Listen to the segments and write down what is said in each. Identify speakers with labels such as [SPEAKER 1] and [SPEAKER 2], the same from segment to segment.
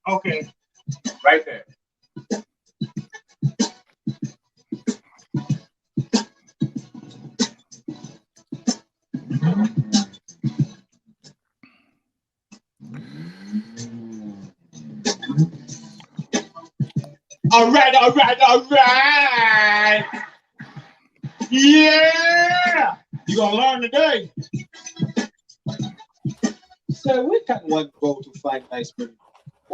[SPEAKER 1] Okay, right there. All right, all right, all right. Yeah, you gonna learn today. So we got one go to fight nice minute.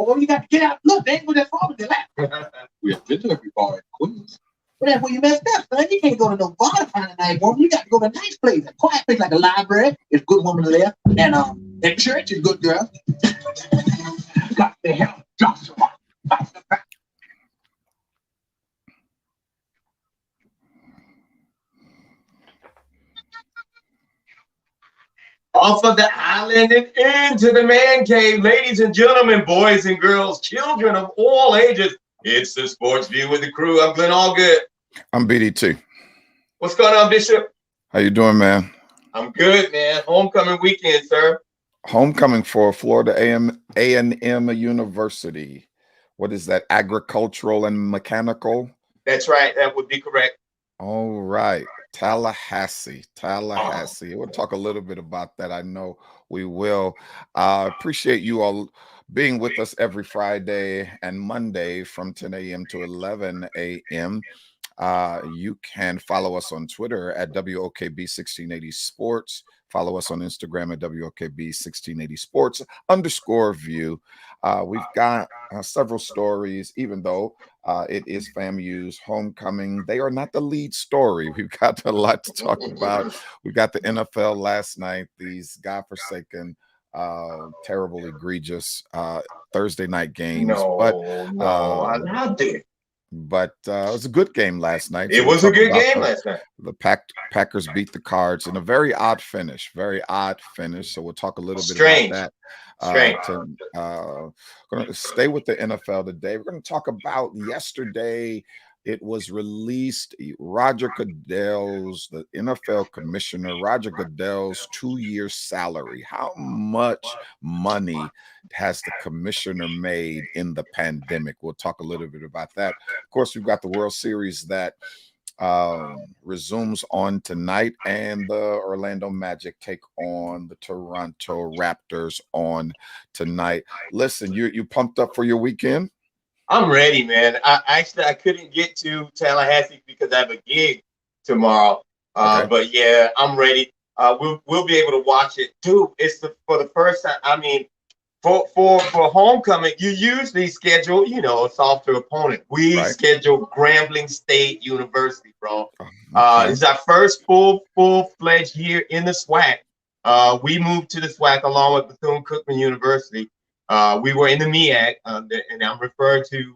[SPEAKER 1] Oh, you got to get out. Look, they ain't go that far with their lap. We have been to every bar in Queens. Well, that's where you messed up, son. You can't go to no bar to find a nice woman. You got to go to a nice place, a quiet place like a library. There's good woman there, and at church is good girl. Got the hell, Joshua.
[SPEAKER 2] Off of the island and into the man cave, ladies and gentlemen, boys and girls, children of all ages. It's the Sports View with the crew. I'm Glenn Allgood.
[SPEAKER 3] I'm BDT.
[SPEAKER 2] What's going on, Bishop?
[SPEAKER 3] How you doing, man?
[SPEAKER 2] I'm good, man. Homecoming weekend, sir.
[SPEAKER 3] Homecoming for Florida A&M University. What is that? Agricultural and mechanical?
[SPEAKER 2] That's right. That would be correct.
[SPEAKER 3] All right. Tallahassee. We'll talk a little bit about that. I know we will. Appreciate you all being with us every Friday and Monday from 10 a.m. to 11 a.m. You can follow us on Twitter at WOKB1680 Sports. Follow us on Instagram at WOKB1680 Sports _view. We've got several stories, even though it is FAMU's homecoming. They are not the lead story. We've got a lot to talk about. We got the NFL last night, these godforsaken, terrible, egregious Thursday night games.
[SPEAKER 2] I loved it.
[SPEAKER 3] But it was a good game last night.
[SPEAKER 2] It was a good game last night.
[SPEAKER 3] The Packers beat the Cards in a very odd finish. So we'll talk a little bit about that. Going to stay with the NFL today. We're going to talk about yesterday. It was released, Roger Goodell's, the NFL commissioner, Roger Goodell's 2-year salary. How much money has the commissioner made in the pandemic? We'll talk a little bit about that. Of course, we've got the World Series that resumes on tonight, and the Orlando Magic take on the Toronto Raptors on tonight. Listen, you pumped up for your weekend?
[SPEAKER 2] I'm ready, man. I couldn't get to Tallahassee because I have a gig tomorrow.
[SPEAKER 3] Okay.
[SPEAKER 2] But yeah, I'm ready. We'll be able to watch it, dude. It's for the first time. I mean, for homecoming, you usually schedule, a softer opponent. We schedule Grambling State University, bro. It's our first full-fledged year in the SWAC. We moved to the SWAC along with Bethune-Cookman University. We were in the MEAC, and I'm referring to,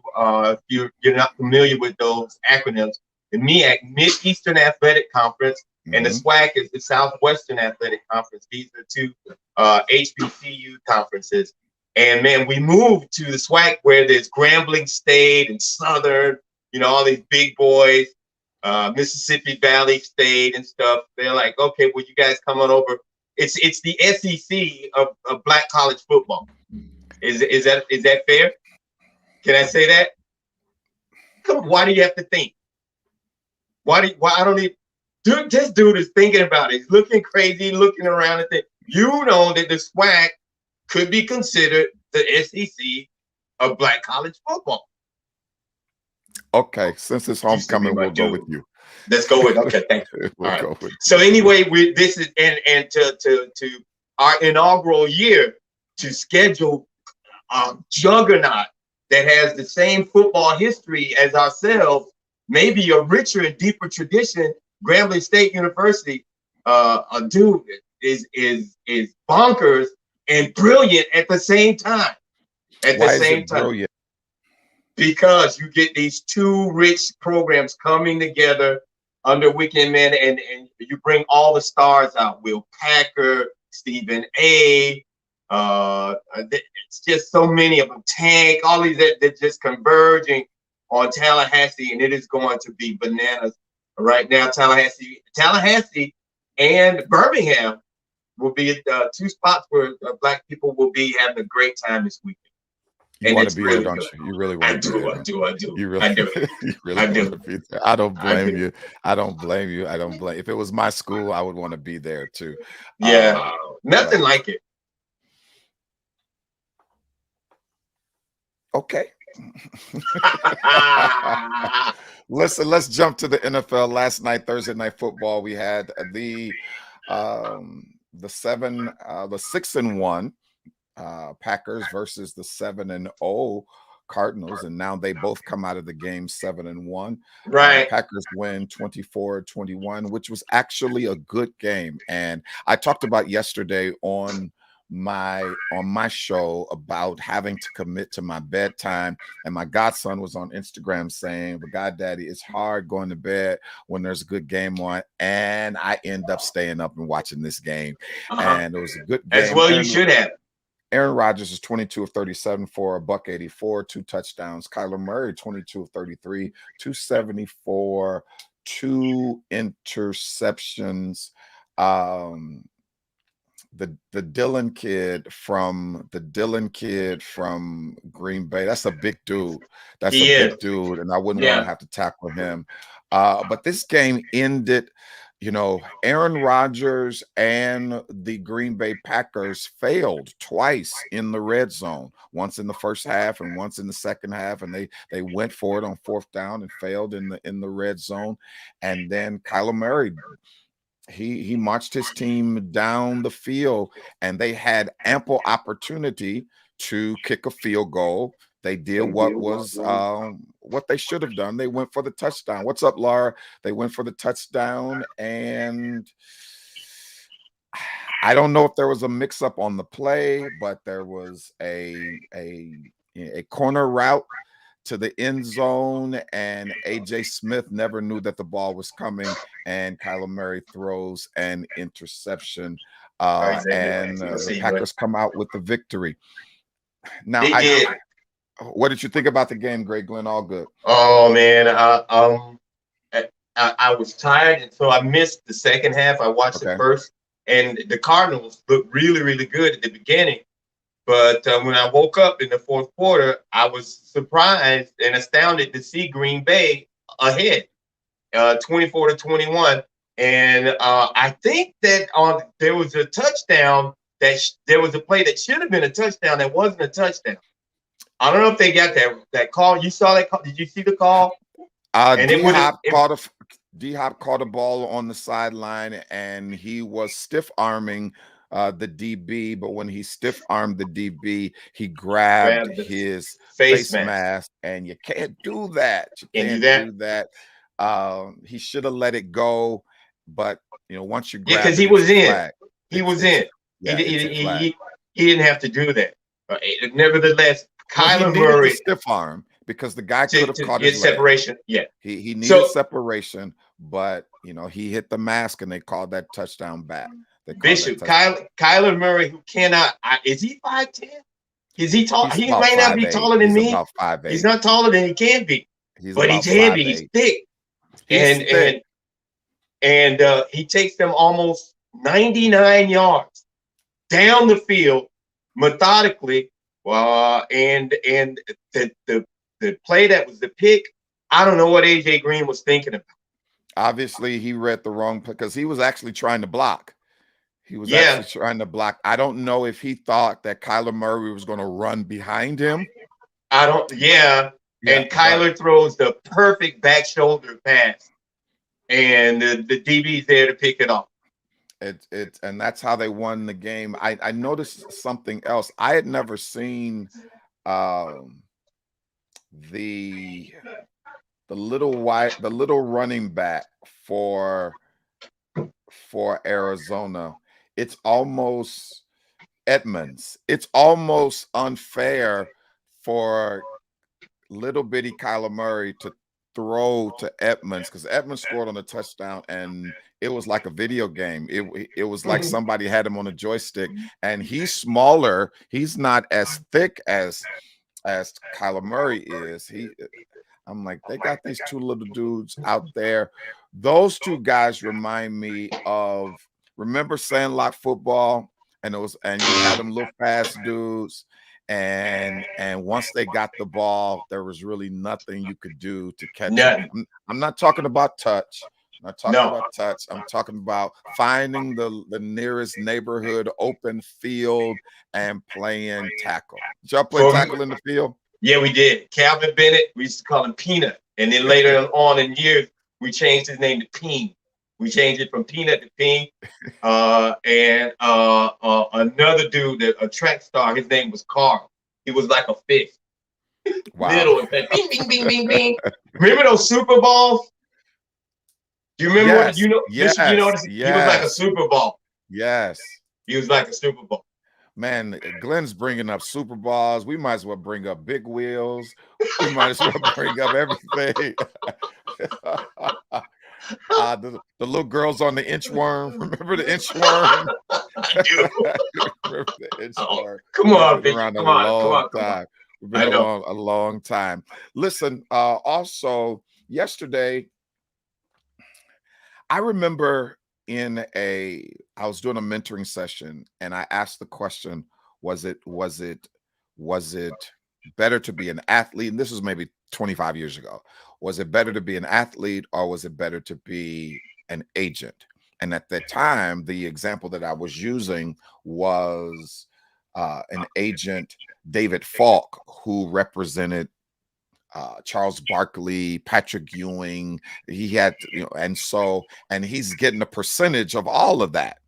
[SPEAKER 2] if you're not familiar with those acronyms, the MEAC, Mid-Eastern Athletic Conference, and the SWAC is the Southwestern Athletic Conference. These are two HBCU conferences. And, man, we moved to the SWAC where there's Grambling State and Southern, all these big boys, Mississippi Valley State and stuff. They're like, okay, well, you guys come on over. It's the SEC of black college football. Is that fair? Can I say that? Come on, why do you have to think? Why I don't need this dude is thinking about it. He's looking crazy, looking around at it. You know that the SWAC could be considered the SEC of black college football.
[SPEAKER 3] Okay, since it's homecoming, we'll go with you.
[SPEAKER 2] Let's go with okay, thank you.
[SPEAKER 3] We'll go with
[SPEAKER 2] so anyway, this is and to our inaugural year to schedule juggernaut that has the same football history as ourselves, maybe a richer and deeper tradition. Grambling State University, dude, is bonkers and brilliant at the same time.
[SPEAKER 3] Brilliant?
[SPEAKER 2] Because you get these two rich programs coming together under Weekend Man, and you bring all the stars out. Will Packer, Stephen A. It's just so many of them. Tank, all these that just converging on Tallahassee, and it is going to be bananas right now. Tallahassee, and Birmingham will be two spots where black people will be having a great time this weekend.
[SPEAKER 3] You
[SPEAKER 2] And
[SPEAKER 3] want
[SPEAKER 2] it's
[SPEAKER 3] to be there,
[SPEAKER 2] really
[SPEAKER 3] don't
[SPEAKER 2] good.
[SPEAKER 3] you? You really
[SPEAKER 2] I
[SPEAKER 3] want to be
[SPEAKER 2] do,
[SPEAKER 3] there,
[SPEAKER 2] I
[SPEAKER 3] don't
[SPEAKER 2] do, I do.
[SPEAKER 3] you? You really,
[SPEAKER 2] I do.
[SPEAKER 3] you really
[SPEAKER 2] I
[SPEAKER 3] want to
[SPEAKER 2] do.
[SPEAKER 3] be there. I don't
[SPEAKER 2] I
[SPEAKER 3] blame
[SPEAKER 2] do.
[SPEAKER 3] you. I don't blame you. I don't blame. If it was my school, I would want to be there too.
[SPEAKER 2] Yeah. Nothing
[SPEAKER 3] But
[SPEAKER 2] like it.
[SPEAKER 3] okay. Listen, let's jump to the NFL. Last night, Thursday night football, we had the 6-1 Packers versus the 7-0 Cardinals, and now they both come out of the game 7-1.
[SPEAKER 2] Right.
[SPEAKER 3] Packers win 24-21, which was actually a good game. And I talked about yesterday on my show about having to commit to my bedtime, and my godson was on Instagram saying, "But God Daddy, it's hard going to bed when there's a good game on," and I end up staying up and watching this game. And it was a good game.
[SPEAKER 2] As well, you should have.
[SPEAKER 3] Aaron Rodgers is 22 of 37 for $184, 2 touchdowns. Kyler Murray, 22 of 33, 274, 2 interceptions. The Dillon kid from Green Bay. That's a big dude. That's
[SPEAKER 2] He
[SPEAKER 3] a
[SPEAKER 2] is.
[SPEAKER 3] big dude, and I wouldn't want
[SPEAKER 2] Yeah.
[SPEAKER 3] to have to tackle him. But this game ended. Aaron Rodgers and the Green Bay Packers failed twice in the red zone, once in the first half and once in the second half, and they went for it on fourth down and failed in the red zone. And then Kyler Murray, he marched his team down the field, and they had ample opportunity to kick a field goal. They did what they should have done. They went for the touchdown. What's up, Laura? They went for the touchdown, and I don't know if there was a mix-up on the play, but there was a corner route to the end zone, and AJ Smith never knew that the ball was coming, and Kyler Murray throws an interception, and the Packers come out with the victory. Now, what did you think about the game, Greg Glenn? All good.
[SPEAKER 2] Oh man, I was tired, and so I missed the second half. I watched the first, and the Cardinals looked really, really good at the beginning. But when I woke up in the fourth quarter, I was surprised and astounded to see Green Bay ahead, 24-21. And I think that there was a touchdown there was a play that should have been a touchdown that wasn't a touchdown. I don't know if they got that call. You saw that call? Did you see the call?
[SPEAKER 3] D-Hop caught a ball on the sideline, and he was stiff arming the DB, but when he stiff armed the DB, he grabbed his face mask, and you can't do that. You can't do that. He should have let it go, but once you grab
[SPEAKER 2] because he was in. He was in. He didn't have to do that. Nevertheless, Kyler Murray
[SPEAKER 3] stiff arm because the guy could have caught
[SPEAKER 2] his separation.
[SPEAKER 3] Yeah, he needed separation, but he hit the mask, and they called that touchdown back.
[SPEAKER 2] Bishop, Kyler Murray, who cannot, is he 5'10"? Is he tall? He may not be taller than me.
[SPEAKER 3] About 5'8".
[SPEAKER 2] He's not taller than he can be. But he's heavy. He's thick. And he takes them almost 99 yards down the field methodically. And the play that was the pick, I don't know what AJ Green was thinking about.
[SPEAKER 3] Obviously, he read the wrong because he was actually trying to block. He was actually trying to block. I don't know if he thought that Kyler Murray was going to run behind him.
[SPEAKER 2] And Kyler throws the perfect back shoulder pass, and the DB's there to pick it off.
[SPEAKER 3] And that's how they won the game. I noticed something else. I had never seen the little running back for Arizona. It's almost Edmonds. It's almost unfair for little bitty Kyler Murray to throw to Edmonds, because Edmonds scored on a touchdown, and it was like a video game. It was like somebody had him on a joystick, and he's smaller. He's not as thick as Kyler Murray is. I'm like, they got these two little dudes out there. Those two guys remind me of, remember Sandlot football? And you had them little fast dudes, and once they got the ball, there was really nothing you could do to catch
[SPEAKER 2] Nothing.
[SPEAKER 3] it. I'm not talking about touch. I'm not talking
[SPEAKER 2] No.
[SPEAKER 3] about touch. I'm talking about finding the nearest neighborhood open field and playing tackle. Did y'all play tackle in the field?
[SPEAKER 2] Yeah, we did. Calvin Bennett, we used to call him Peanut. And then later on in years, we changed his name to Peen. We changed it from Peanut to Peen. And another dude, a track star, his name was Carl. He was like a fish.
[SPEAKER 3] Wow.
[SPEAKER 2] Little and bing, bing, bing, bing, bing. Remember those Super Bowls? Do you remember
[SPEAKER 3] Yes,
[SPEAKER 2] what you know?
[SPEAKER 3] yes,
[SPEAKER 2] He was like a Super Bowl.
[SPEAKER 3] Yes.
[SPEAKER 2] He was like a Super Bowl.
[SPEAKER 3] Man, Glenn's bringing up Super Bowls. We might as well bring up Big Wheels. We might as well bring up everything. The little girls on the inchworm. Remember the inchworm?
[SPEAKER 2] I do.
[SPEAKER 3] Remember the inchworm?
[SPEAKER 2] Come on,
[SPEAKER 3] Been
[SPEAKER 2] bitch.
[SPEAKER 3] around
[SPEAKER 2] Come
[SPEAKER 3] a
[SPEAKER 2] on,
[SPEAKER 3] long
[SPEAKER 2] come on.
[SPEAKER 3] time. We've been a long time. Listen, also yesterday, I remember I was doing a mentoring session and I asked the question, was it better to be an athlete? And this was maybe 25 years ago. Was it better to be an athlete or was it better to be an agent? And at that time, the example that I was using was an agent, David Falk, who represented Charles Barkley, Patrick Ewing. He had, and he's getting a percentage of all of that.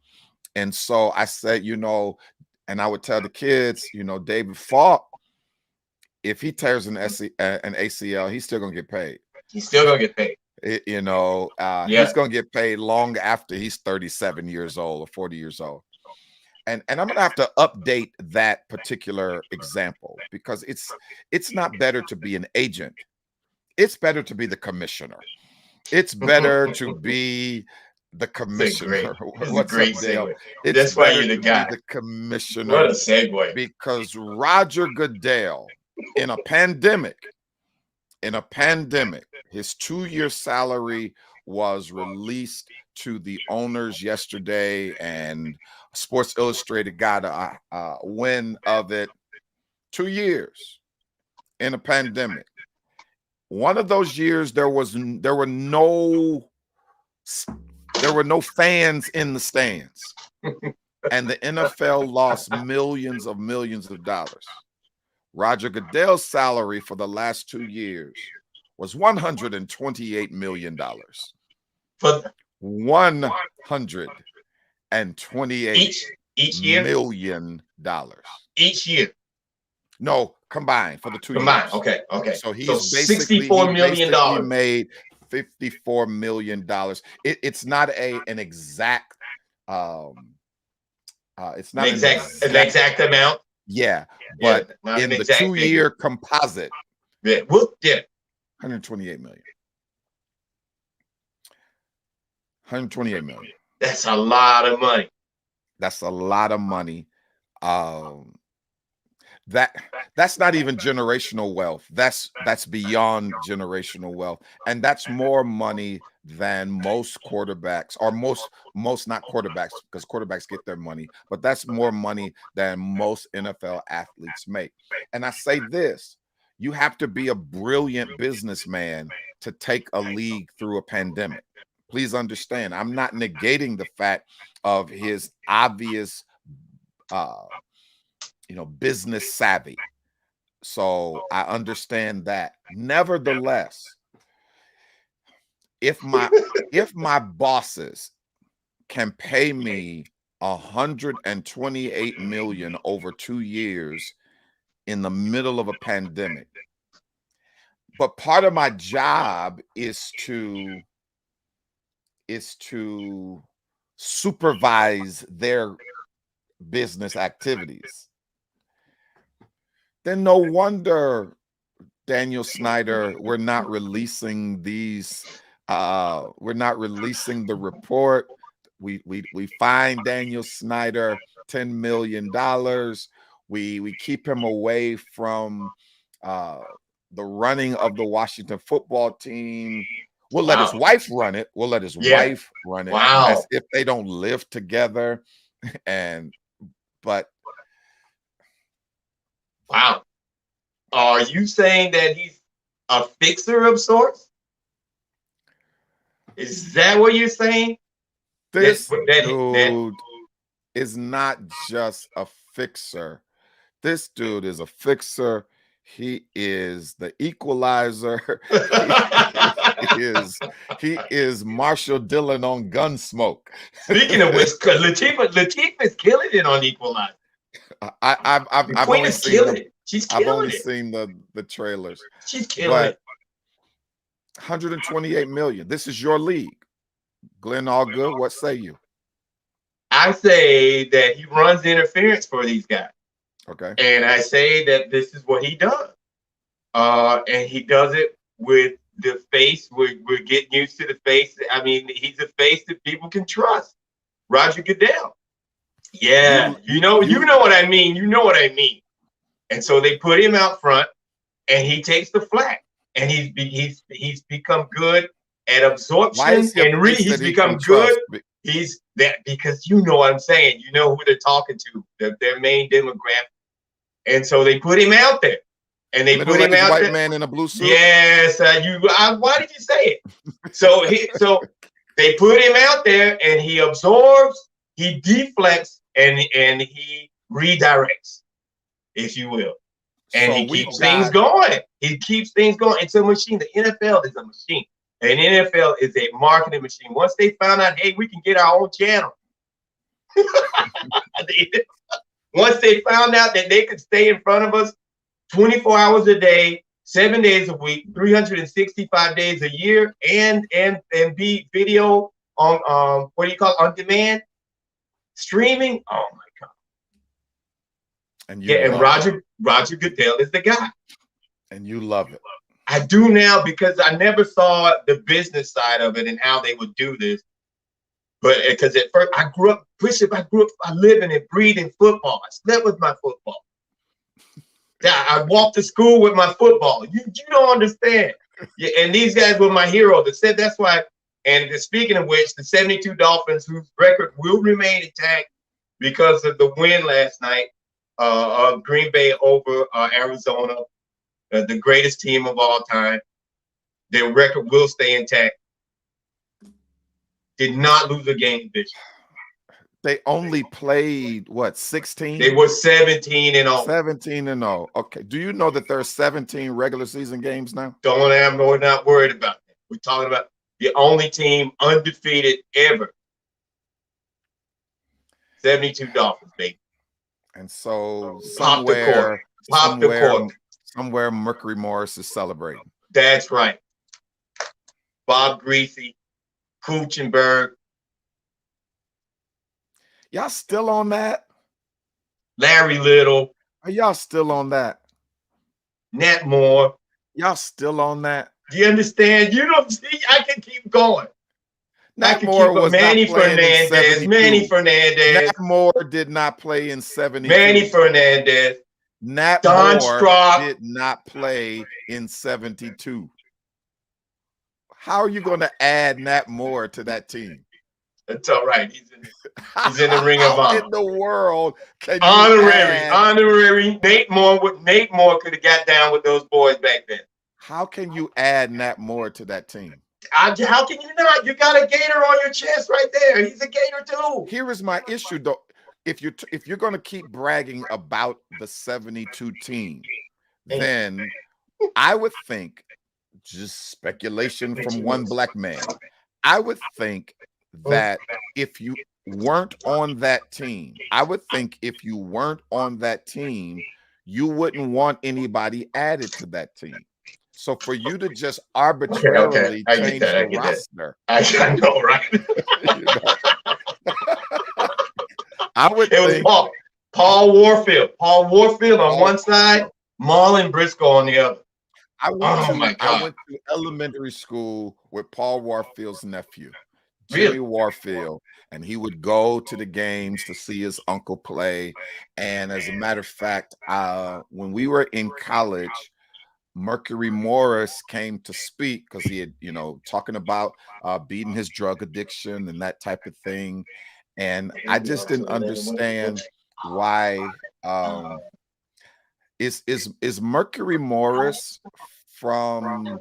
[SPEAKER 3] And so I said, and I would tell the kids, David Falk, if he tears an ACL, he's still gonna get paid.
[SPEAKER 2] He's still gonna get paid.
[SPEAKER 3] He's gonna get paid long after he's 37 years old or 40 years old. And I'm gonna have to update that particular example because it's not better to be an agent. It's better to be the commissioner. It's better to be the commissioner.
[SPEAKER 2] What's a great segue.
[SPEAKER 3] That's why you're the guy. The commissioner.
[SPEAKER 2] What a segue.
[SPEAKER 3] Because Roger Goodell, in a pandemic, his 2-year salary was released to the owners yesterday, and Sports Illustrated got a win of it. 2 years in a pandemic. One of those years there were no fans in the stands, and the NFL lost millions of dollars. Roger Goodell's salary for the last 2 years was $128 million.
[SPEAKER 2] For
[SPEAKER 3] $128
[SPEAKER 2] each year?
[SPEAKER 3] million dollars.
[SPEAKER 2] Each year.
[SPEAKER 3] No, combined for the 2 years.
[SPEAKER 2] Combined. Okay.
[SPEAKER 3] So he's basically
[SPEAKER 2] $64 million.
[SPEAKER 3] He made $54 million. It's not an exact it's not
[SPEAKER 2] an exact amount.
[SPEAKER 3] Yeah, but in the 2-year composite, $128 million. $128 million.
[SPEAKER 2] That's a lot of money.
[SPEAKER 3] That's a lot of money. That's not even generational wealth. That's beyond generational wealth, and that's more money than most quarterbacks, or most not quarterbacks, because quarterbacks get their money, but that's more money than most NFL athletes make. And I say this: you have to be a brilliant businessman to take a league through a pandemic. Please understand, I'm not negating the fact of his obvious business savvy. So I understand that. Nevertheless, if my bosses can pay me $128 million over 2 years in the middle of a pandemic, but part of my job is to supervise their business activities, then no wonder, Daniel Snyder, we're not releasing these. We're not releasing the report. We fine Daniel Snyder $10 million. We keep him away from the running of the Washington football team. We'll let his wife run it. Wife run it.
[SPEAKER 2] Wow.
[SPEAKER 3] As if they don't live together. But
[SPEAKER 2] Wow. Are you saying that he's a fixer of sorts? Is that what you're saying?
[SPEAKER 3] This
[SPEAKER 2] That
[SPEAKER 3] dude is not just a fixer. This dude is a fixer. He is the equalizer. he is Marshall Dillon on Gunsmoke.
[SPEAKER 2] Speaking of which, Latifah is killing it on Equalizer.
[SPEAKER 3] I've only seen
[SPEAKER 2] She's killing it.
[SPEAKER 3] I've only seen the trailers.
[SPEAKER 2] She's killing it.
[SPEAKER 3] 128 million. This is your league. Glenn Allgood, what say you?
[SPEAKER 2] I say that he runs interference for these guys.
[SPEAKER 3] Okay.
[SPEAKER 2] And I say that this is what he does. And he does it with the face. We're getting used to the face. I mean, he's a face that people can trust. Roger Goodell. Yeah, you know what I mean. You know what I mean. And so they put him out front, and he takes the flag. And he's become good at absorption, and he's become good. He's that because you know what I'm saying. You know who they're talking to, their main demographic. And so they put him out there, and they put him out
[SPEAKER 3] white
[SPEAKER 2] there.
[SPEAKER 3] Man in a blue suit.
[SPEAKER 2] Yes, why did you say it? So they put him out there, and he absorbs, he deflects, and he redirects, if you will, and he keeps things going. He keeps things going. It's a machine. The NFL is a machine. And NFL is a marketing machine. Once they found out, hey, we can get our own channel. Once they found out that they could stay in front of us 24 hours a day, 7 days a week, 365 days a year, and be video on on demand streaming. Oh my God. And Roger Goodell is the guy.
[SPEAKER 3] And you love it.
[SPEAKER 2] I do now because I never saw the business side of it and how they would do this. But because at first I grew up living and breathing football. I slept with my football. I walked to school with my football. You don't understand. Yeah, and these guys were my heroes. That said, that's why. And speaking of which, the 72 Dolphins, whose record will remain intact because of the win last night of Green Bay over Arizona. The greatest team of all time. Their record will stay intact. Did not lose a game this year.
[SPEAKER 3] They only played, what, 16?
[SPEAKER 2] They were 17-0.
[SPEAKER 3] 17-0. Okay. Do you know that there are 17 regular season games now?
[SPEAKER 2] We're not worried about that. We're talking about the only team undefeated ever. 72 Dolphins, baby.
[SPEAKER 3] And so
[SPEAKER 2] somewhere
[SPEAKER 3] Mercury Morris is celebrating.
[SPEAKER 2] That's right. Bob Greasy, Kuchenberg.
[SPEAKER 3] Y'all still on that?
[SPEAKER 2] Larry Little.
[SPEAKER 3] Are y'all still on that?
[SPEAKER 2] Nat Moore.
[SPEAKER 3] Y'all still on that?
[SPEAKER 2] Do you understand? You don't see, I can keep going.
[SPEAKER 3] Nat Moore was
[SPEAKER 2] Manny
[SPEAKER 3] not playing in 72.
[SPEAKER 2] Manny Fernandez.
[SPEAKER 3] Nat Moore did not play in 72.
[SPEAKER 2] Manny Fernandez.
[SPEAKER 3] Nat
[SPEAKER 2] Don
[SPEAKER 3] Moore
[SPEAKER 2] Strock
[SPEAKER 3] did not play in 72. How are you going to add Nat Moore to that team?
[SPEAKER 2] That's all right. He's in the Ring of Honor.
[SPEAKER 3] In the world, can you
[SPEAKER 2] honorary. Nate Moore could have got down with those boys back then.
[SPEAKER 3] How can you add Nat Moore to that team?
[SPEAKER 2] How can you not? You got a Gator on your chest right there. He's a Gator too.
[SPEAKER 3] Here is my issue, though. If you're going to keep bragging about the 72 team, then I would think, just speculation from one black man, I would think that if you weren't on that team, you wouldn't want anybody added to that team. So for you to just arbitrarily change the roster,
[SPEAKER 2] I know, right?
[SPEAKER 3] I would think
[SPEAKER 2] Paul Warfield on one side, Marlon Briscoe on the other.
[SPEAKER 3] I went to elementary school with Paul Warfield's nephew, Jimmy Warfield, and he would go to the games to see his uncle play. And as a matter of fact, when we were in college, Mercury Morris came to speak because he had, talking about beating his drug addiction and that type of thing. And I just didn't understand why Is Mercury Morris from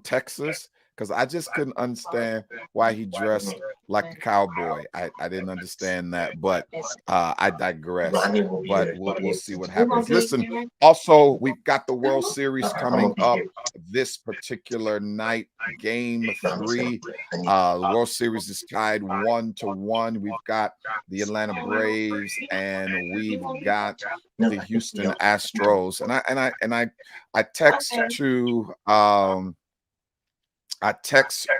[SPEAKER 3] Texas? Because I just couldn't understand why he dressed like a cowboy. I didn't understand that, but I digress. But we'll see what happens. Listen, also we've got the World Series coming up this particular night, Game 3. The World Series is tied 1-1. We've got the Atlanta Braves and we've got the Houston Astros. And I text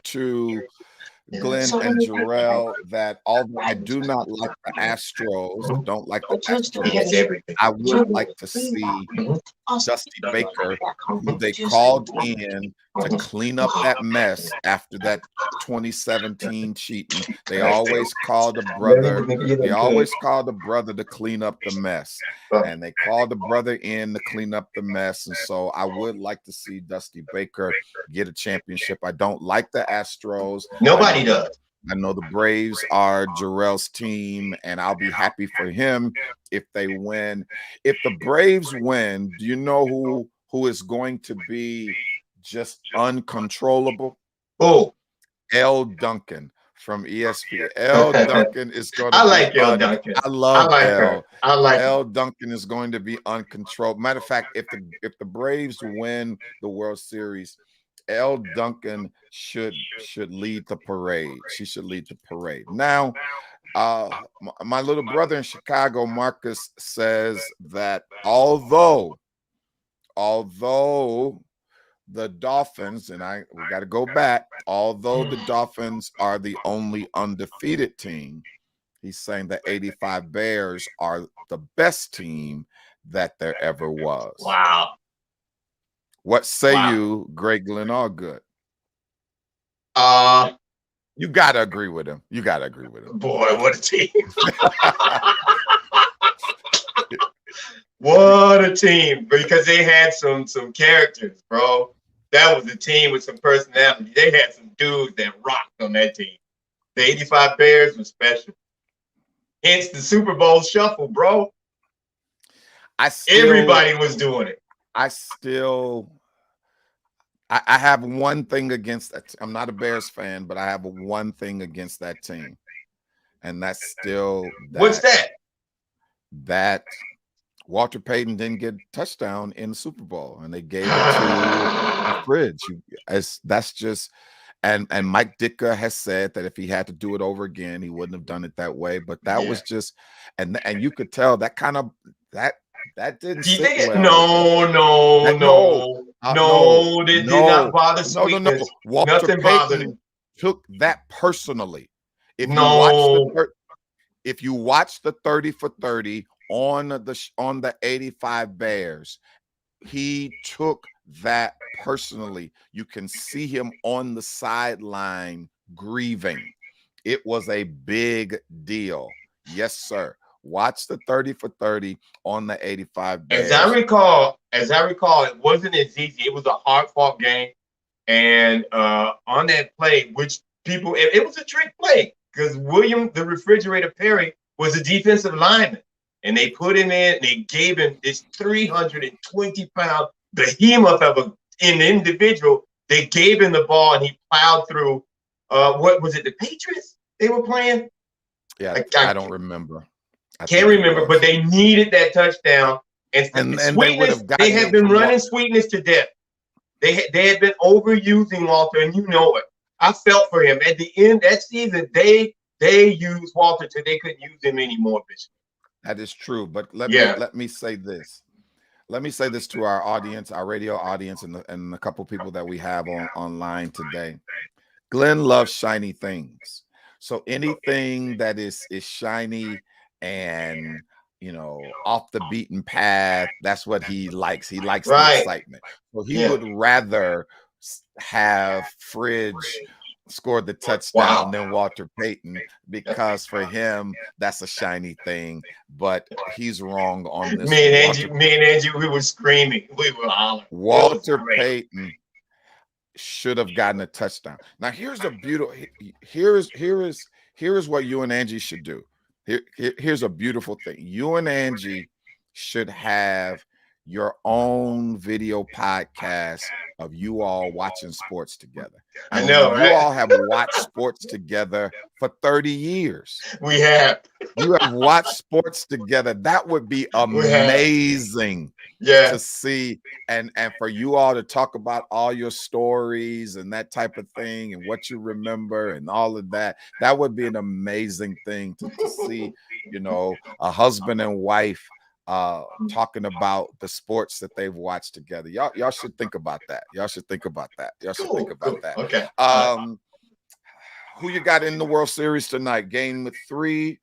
[SPEAKER 3] to Glenn and Jarrell that although I do not like the Astros, don't like the Astros, I would like to see Dusty Baker, who they called in to clean up that mess after that 2017 cheating. They always call the brother. They always call the brother to clean up the mess, and they called the brother in to clean up the mess. And so I would like to see Dusty Baker get a championship. I don't like the Astros.
[SPEAKER 2] Nobody does.
[SPEAKER 3] I know the Braves are Jarrell's team, and I'll be happy for him if they win. If the Braves win, do you know who is going to be just uncontrollable?
[SPEAKER 2] Oh,
[SPEAKER 3] L. Duncan from ESPN. L. Duncan is going to
[SPEAKER 2] I like L. Duncan.
[SPEAKER 3] I love L.
[SPEAKER 2] Her. I like
[SPEAKER 3] L. Duncan is going to be uncontrollable. Matter of fact, if the Braves win the World Series, L. Duncan should lead the parade. She should lead the parade. Now, my little brother in Chicago, Marcus, says that although the Dolphins, and we got to go back, although the Dolphins are the only undefeated team, he's saying the 85 Bears are the best team that there ever was.
[SPEAKER 2] Wow.
[SPEAKER 3] What say you, Greg Glenn Allgood? You gotta agree with him. You gotta agree with him.
[SPEAKER 2] Boy, what a team! What a team! Because they had some characters, bro. That was a team with some personality. They had some dudes that rocked on that team. The 85 Bears were special. Hence the Super Bowl shuffle, bro. Everybody was doing it.
[SPEAKER 3] I have one thing against that. I'm not a Bears fan, but I have one thing against that team. And that's still
[SPEAKER 2] what's that?
[SPEAKER 3] That Walter Payton didn't get a touchdown in the Super Bowl, and they gave it to Fridge. That's just and Mike Ditka has said that if he had to do it over again, he wouldn't have done it that way. But that was just and you could tell that kind of that didn't sit well.
[SPEAKER 2] No, did not bother Sweetness.
[SPEAKER 3] No. Walter Payton took that personally. If you watch the 30 for 30 on the 85 Bears, he took that personally. You can see him on the sideline grieving. It was a big deal. Yes, sir. Watch the 30 for 30 on the 85 Bears.
[SPEAKER 2] As I recall, it wasn't as easy. It was a hard-fought game. And on that play, which people, it was a trick play because William, the Refrigerator Perry, was a defensive lineman. And they put him in, they gave him this 320-pound behemoth of an individual. They gave him the ball, and he plowed through, what was it, the Patriots they were playing?
[SPEAKER 3] Yeah, I don't remember.
[SPEAKER 2] I can't remember, but they needed that touchdown. And Sweetness, they had been running Sweetness to death. They had been overusing Walter, and you know it. I felt for him. At the end that season, they used Walter till they couldn't use him anymore, Bishop.
[SPEAKER 3] That is true. But let me say this. Let me say this to our audience, our radio audience, and a couple people that we have online today. Glenn loves shiny things. So anything that is shiny and off the beaten path, that's what he likes. He likes the excitement. So he would rather have Fridge scored the touchdown than Walter Payton, because for him that's a shiny thing. But he's wrong on this.
[SPEAKER 2] Me and Angie, we were screaming, we were hollering.
[SPEAKER 3] Walter Payton should have gotten a touchdown. Now here's a beautiful. Here is what you and Angie should do. Here's a beautiful thing. You and Angie should have your own video podcast of you all watching sports together.
[SPEAKER 2] I know,
[SPEAKER 3] you
[SPEAKER 2] right?
[SPEAKER 3] all have watched sports together for 30 years.
[SPEAKER 2] We have.
[SPEAKER 3] You have watched sports together. That would be amazing to see, and for you all to talk about all your stories and that type of thing and what you remember and all of that. That would be an amazing thing to see, you know, a husband and wife talking about the sports that they've watched together. Y'all should think about that. Y'all should think about that. Y'all should think about that.
[SPEAKER 2] Okay.
[SPEAKER 3] Who you got in the World Series tonight? Game 3,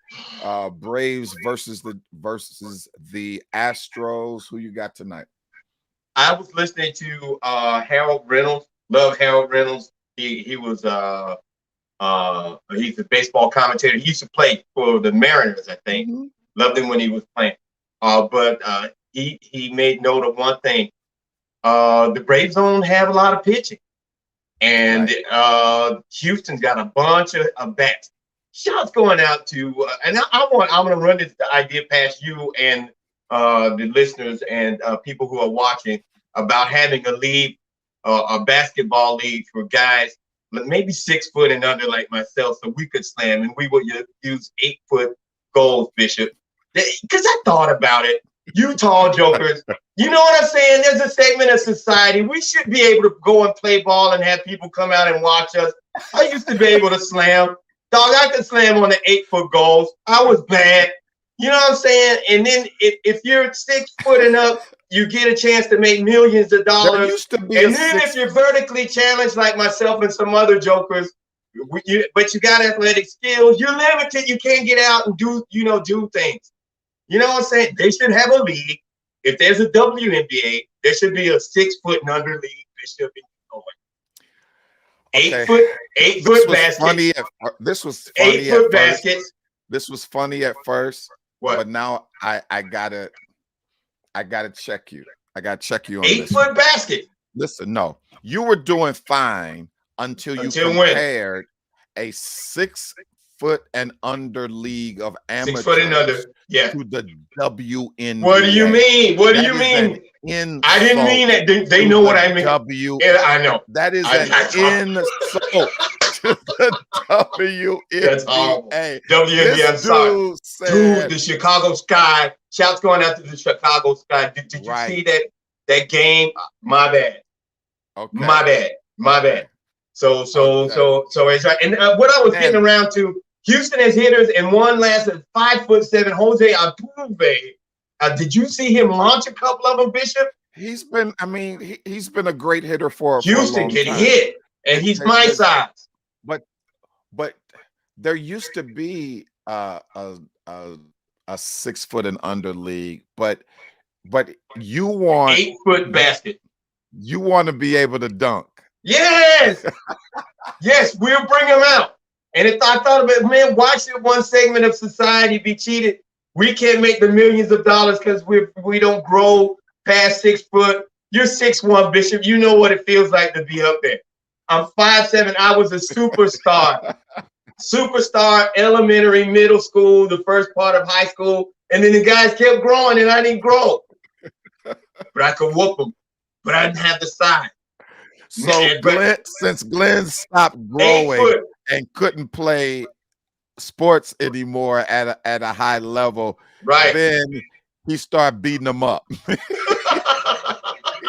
[SPEAKER 3] Braves versus the Astros. Who you got tonight?
[SPEAKER 2] I was listening to Harold Reynolds. Love Harold Reynolds. He was he's a baseball commentator. He used to play for the Mariners, I think. Mm-hmm. Loved him when he was playing. But he made note of one thing. The Braves don't have a lot of pitching. And Houston's got a bunch of bats. Shots going out to, and I'm going to run this idea past you and the listeners and people who are watching about having a league, a basketball league for guys, maybe 6 foot and under like myself, so we could slam, and we would use 8-foot goals, Bishop. Because I thought about it. You tall jokers, you know what I'm saying? There's a segment of society. We should be able to go and play ball and have people come out and watch us. I used to be able to slam. Dog, I could slam on the 8-foot goals. I was bad. You know what I'm saying? And then if you're 6 foot and up, you get a chance to make millions of dollars. And then if you're vertically challenged like myself and some other jokers, but you got athletic skills, you're limited. You can't get out and do things. You know what I'm saying? They should have a league. If there's a WNBA, there should be a 6 foot and under league. There should be going. 8 foot baskets.
[SPEAKER 3] This was funny
[SPEAKER 2] 8 foot baskets.
[SPEAKER 3] This was funny at first.
[SPEAKER 2] What?
[SPEAKER 3] But now I gotta check you. I gotta check you on
[SPEAKER 2] 8 foot basket.
[SPEAKER 3] Listen, no, you were doing fine until you compared a 6 foot and under league of amateurs
[SPEAKER 2] 6 foot and under,
[SPEAKER 3] to the WNBA.
[SPEAKER 2] What do you mean? What do you mean? I didn't mean that. They know what I mean. I know.
[SPEAKER 3] That is an insult to the WNBA.
[SPEAKER 2] That's horrible. WNBA, I'm sorry. Dude, the Chicago Sky. Shouts going out to the Chicago Sky. Did you see that game? My bad. Okay. My bad. So it's right. And what I was getting around to, Houston has hitters, and one last is 5'7" Jose Altuve. Did you see him launch a couple of them, Bishop?
[SPEAKER 3] He's been a great hitter for
[SPEAKER 2] Houston can hit, and he's my size.
[SPEAKER 3] But there used to be a 6 foot and under league, but you want
[SPEAKER 2] 8 foot basket.
[SPEAKER 3] You want to be able to dunk.
[SPEAKER 2] Yes, yes, we'll bring them out. And if I thought of it, man, why should one segment of society be cheated? We can't make the millions of dollars because we don't grow past 6 foot. You're 6'1", Bishop. You know what it feels like to be up there. I'm 5'7". I was a superstar. Superstar, elementary, middle school, the first part of high school. And then the guys kept growing and I didn't grow. But I could whoop them. But I didn't have the size.
[SPEAKER 3] So since Glenn stopped growing and couldn't play sports anymore at a high level, then he started beating them up. He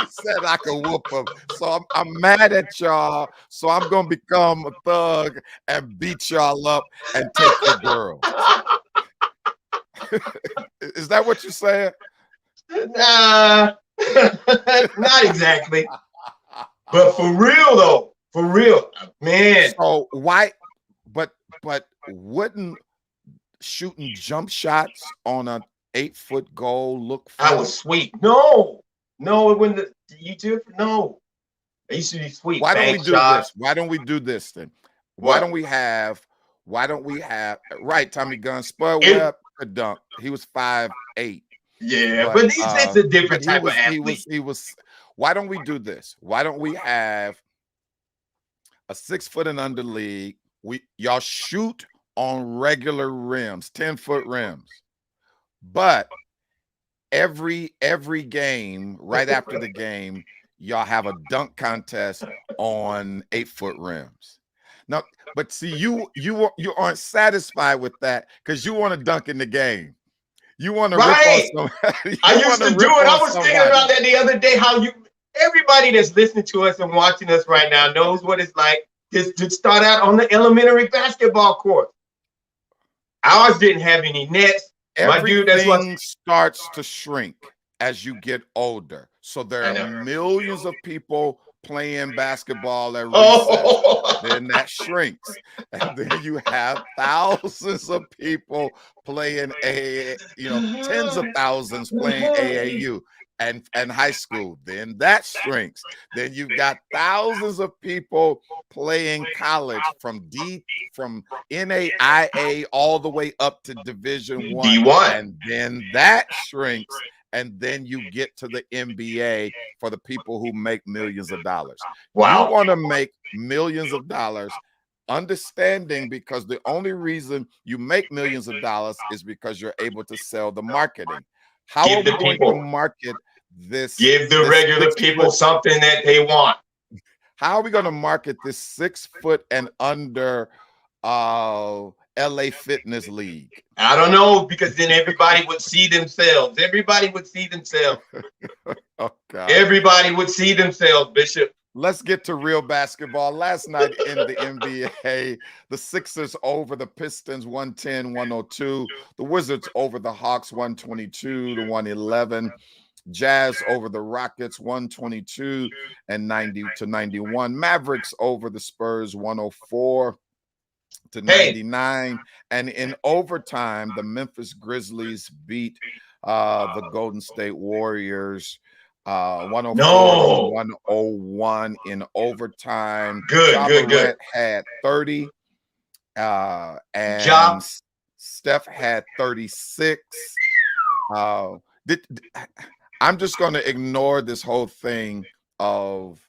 [SPEAKER 3] said I could whoop him. So I'm mad at y'all. So I'm gonna become a thug and beat y'all up and take your girl. Is that what you're saying?
[SPEAKER 2] Nah, not exactly. But for real though, for real, man.
[SPEAKER 3] So why? But wouldn't shooting jump shots on an 8 foot goal look fun?
[SPEAKER 2] I was sweet. No, it wouldn't. You do? No, it used to be sweet.
[SPEAKER 3] Why don't we do this? Why don't we do this then? Why don't we have? Right, Tommy Gunn, Spud Webb could dunk. He was 5'8".
[SPEAKER 2] Yeah, but it's a different type of athlete.
[SPEAKER 3] He was. Why don't we do this? Why don't we have a 6 foot and under league? Y'all shoot on regular rims, 10 foot rims, but every game, right after the game, y'all have a dunk contest on 8-foot rims. Now, but see, you aren't satisfied with that because you want to dunk in the game. You want to rip on somebody.
[SPEAKER 2] I used to do it. I was thinking about that the other day. How everybody that's listening to us and watching us right now knows what it's like to start out on the elementary basketball court. Ours didn't have any nets.
[SPEAKER 3] Everything starts to shrink as you get older. So there are millions of people playing basketball at recess. Then that shrinks. And then you have thousands of people playing tens of thousands playing AAU and high school. Then that shrinks. Then you've got thousands of people playing college from NAIA all the way up to Division I.
[SPEAKER 2] D1.
[SPEAKER 3] And then that shrinks. And then you get to the NBA for the people who make millions of dollars.
[SPEAKER 2] Wow.
[SPEAKER 3] You want to make millions of dollars, understanding because the only reason you make millions of dollars is because you're able to sell the marketing. How are we going to market this?
[SPEAKER 2] Give the regular people something that they want.
[SPEAKER 3] How are we going to market this 6 foot and under LA Fitness League?
[SPEAKER 2] I don't know, because then everybody would see themselves. Everybody would see themselves.
[SPEAKER 3] Oh, God.
[SPEAKER 2] Everybody would see themselves, Bishop.
[SPEAKER 3] Let's get to real basketball. Last night in the NBA, the Sixers over the Pistons 110-102. The Wizards over the Hawks 122-111. Jazz over the Rockets 122-90-91. Mavericks over the Spurs 104-99. And in overtime, the Memphis Grizzlies beat the Golden State Warriors 104-101 in overtime.
[SPEAKER 2] Good.
[SPEAKER 3] Had 30 and Steph had 36. I'm just going to ignore this whole thing of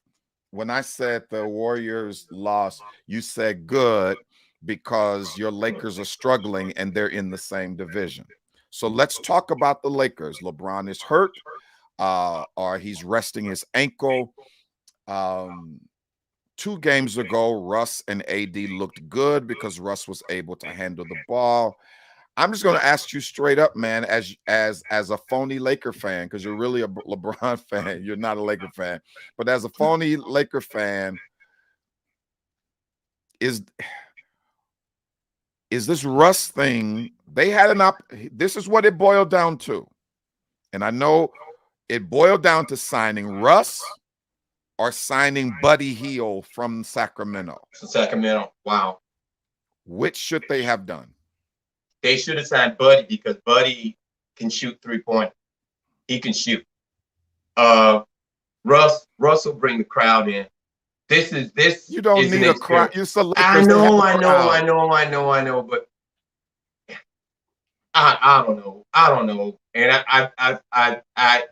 [SPEAKER 3] when I said the Warriors lost, you said good because your Lakers are struggling and they're in the same division. So let's talk about the Lakers. LeBron is hurt, or he's resting his ankle. 2 games ago, Russ and AD looked good because Russ was able to handle the ball. I'm just going to ask you straight up, man, as a phony Laker fan, because you're really a LeBron fan. You're not a Laker fan. But as a phony Laker fan, is this Russ thing, they had this is what it boiled down to. And I know it boiled down to signing Russ or signing Buddy Hield from Sacramento.
[SPEAKER 2] Sacramento, wow.
[SPEAKER 3] Which should they have done?
[SPEAKER 2] They should have signed Buddy because Buddy can shoot 3-point. He can shoot. Russ will bring the crowd in. This
[SPEAKER 3] you don't need a crowd.
[SPEAKER 2] I know, but I don't know. And I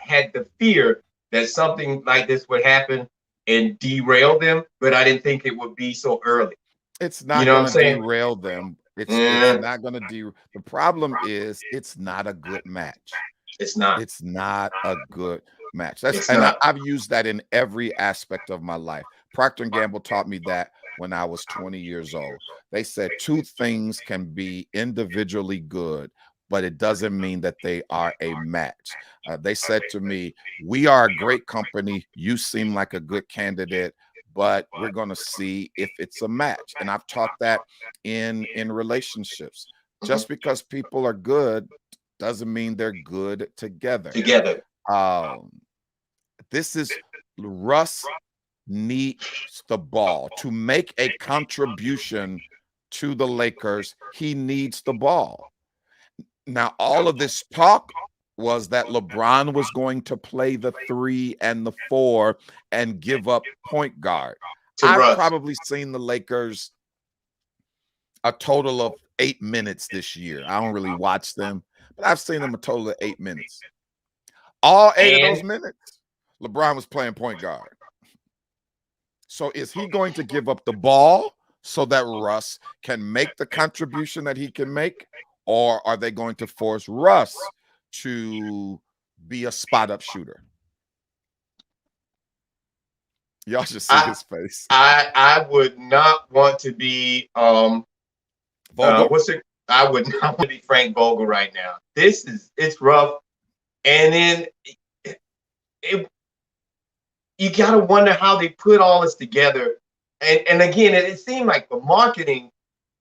[SPEAKER 2] had the fear that something like this would happen and derail them, but I didn't think it would be so early.
[SPEAKER 3] It's not going to derail them. It's not going to derail. The problem is it's not a good match.
[SPEAKER 2] It's not.
[SPEAKER 3] It's not a good match. I've used that in every aspect of my life. Procter & Gamble taught me that when I was 20 years old. They said 2 things can be individually good, but it doesn't mean that they are a match. They said to me, we are a great company. You seem like a good candidate, but we're going to see if it's a match. And I've taught that in relationships. Just because people are good doesn't mean they're good together. This is Russ needs the ball to make a contribution to the Lakers. He needs the ball. Now, all of this talk was that LeBron was going to play the 3 and the 4 and give up point guard. I've probably seen the Lakers a total of 8 minutes this year. I don't really watch them, but I've seen them a total of 8 minutes. All 8 of those minutes, LeBron was playing point guard. So is he going to give up the ball so that Russ can make the contribution that he can make? Or are they going to force Russ to be a spot up shooter? Y'all should see his face.
[SPEAKER 2] I would not want to be
[SPEAKER 3] Vogel?
[SPEAKER 2] I would not want to be Frank Vogel right now. It's rough. And then you gotta wonder how they put all this together. And again, it seemed like the marketing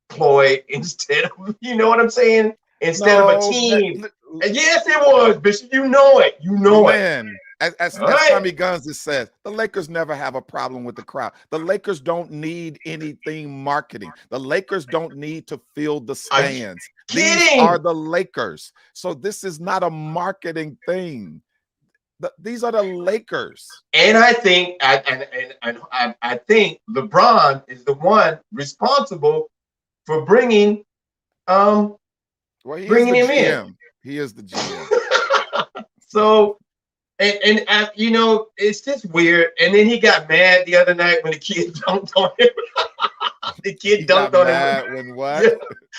[SPEAKER 2] ploy instead of, you know what I'm saying? Instead of a team. And yes, it was, Bishop. You know it. You know it.
[SPEAKER 3] As Tommy Guns has said, the Lakers never have a problem with the crowd. The Lakers don't need anything marketing. The Lakers don't need to fill the stands. These are the Lakers. So this is not a marketing thing. These are the Lakers.
[SPEAKER 2] And I think I think LeBron is the one responsible for bringing bringing him in.
[SPEAKER 3] He is the GM.
[SPEAKER 2] So and you know, it's just weird. And then he got mad the other night when the kid dunked on him. The kid dunked on him.
[SPEAKER 3] When what?
[SPEAKER 2] Yeah,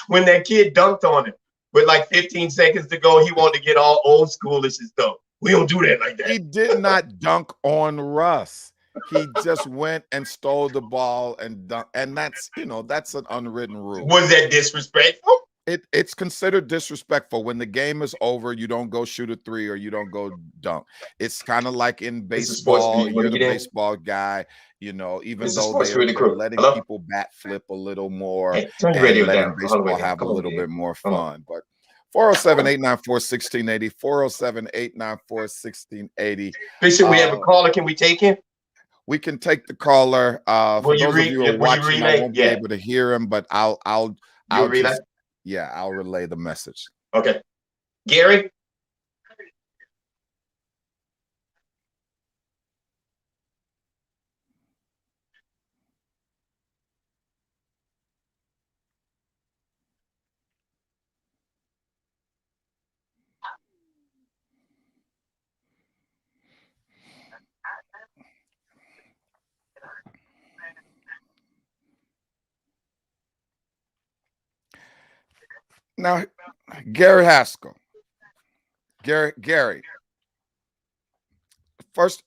[SPEAKER 2] when that kid dunked on him with like 15 seconds to go, he wanted to get all old schoolish and stuff. We don't do that like that.
[SPEAKER 3] He did not dunk on Russ. He just went and stole the ball and dunked. And that's, you know, that's an unwritten rule.
[SPEAKER 2] Was that disrespectful?
[SPEAKER 3] It's considered disrespectful. When the game is over, you don't go shoot a three or you don't go dunk. It's kind of like in baseball. You're the baseball guy, you know, even though they're letting people bat flip a little more and letting baseball have a little bit more fun. But 407-894-1680, 407-894-1680.
[SPEAKER 2] Bishop, we have a caller. Can we take him?
[SPEAKER 3] We can take the caller. For those of you who are watching, I won't be able to hear him, but I'll relay the message.
[SPEAKER 2] Okay. Gary?
[SPEAKER 3] Now, Gary Haskell. Gary. First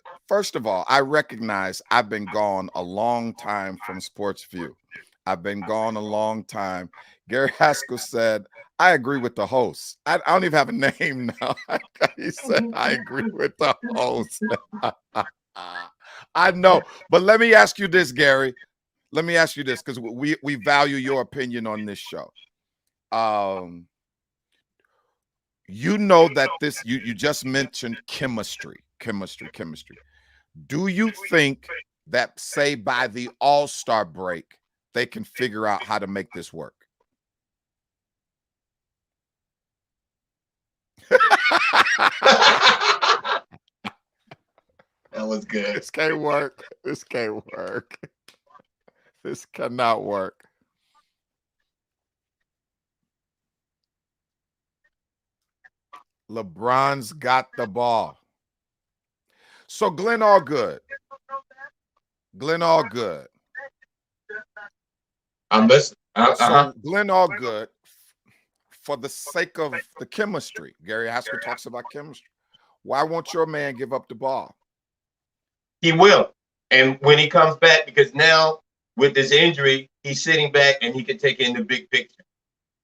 [SPEAKER 3] of all, I recognize I've been gone a long time from Sports View. I've been gone a long time. Gary Haskell said, I agree with the host. I don't even have a name now. He said, I agree with the host. I know. But let me ask you this, Gary. Let me ask you this, because we value your opinion on this show. You know that you just mentioned chemistry. Do you think that, say, by the All-Star break, they can figure out how to make this work?
[SPEAKER 2] That was good.
[SPEAKER 3] This can't work. This cannot work. LeBron's got the ball. So Glenn Allgood.
[SPEAKER 2] I'm listening.
[SPEAKER 3] So Glenn Allgood, for the sake of the chemistry, Gary Haskell talks about chemistry. Why won't your man give up the ball?
[SPEAKER 2] He will. And when he comes back, because now with this injury, he's sitting back and he can take it in the big picture.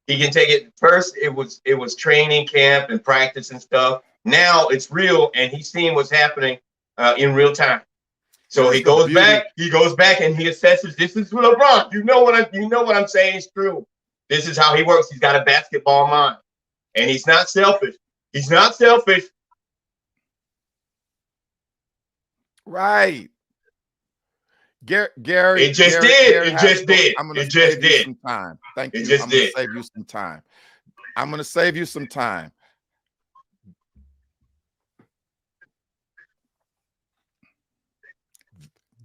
[SPEAKER 2] He can take it. First, it was training camp and practice and stuff. Now it's real, and he's seeing what's happening in real time. So he goes back and he assesses. This is LeBron. You know what I'm saying is true. This is how he works. He's got a basketball mind, and he's not selfish.
[SPEAKER 3] Right. Gary,
[SPEAKER 2] it just did.
[SPEAKER 3] I'm going to save you some time. Thank you. I'm going to save you some time. I'm going to save you some time.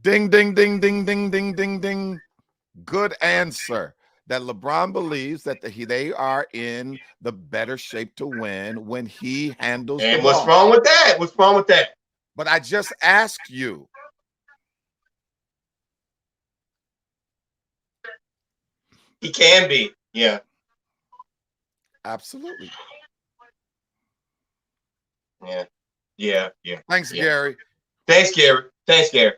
[SPEAKER 3] Ding, ding, ding, ding, ding, ding, ding, ding. Good answer. That LeBron believes that they are in the better shape to win when he handles the ball.
[SPEAKER 2] And what's wrong with that? What's wrong with that?
[SPEAKER 3] But I just asked you.
[SPEAKER 2] He can be. Yeah.
[SPEAKER 3] Absolutely.
[SPEAKER 2] Yeah. Yeah.
[SPEAKER 3] Thanks, Gary.
[SPEAKER 2] Thanks, Gary.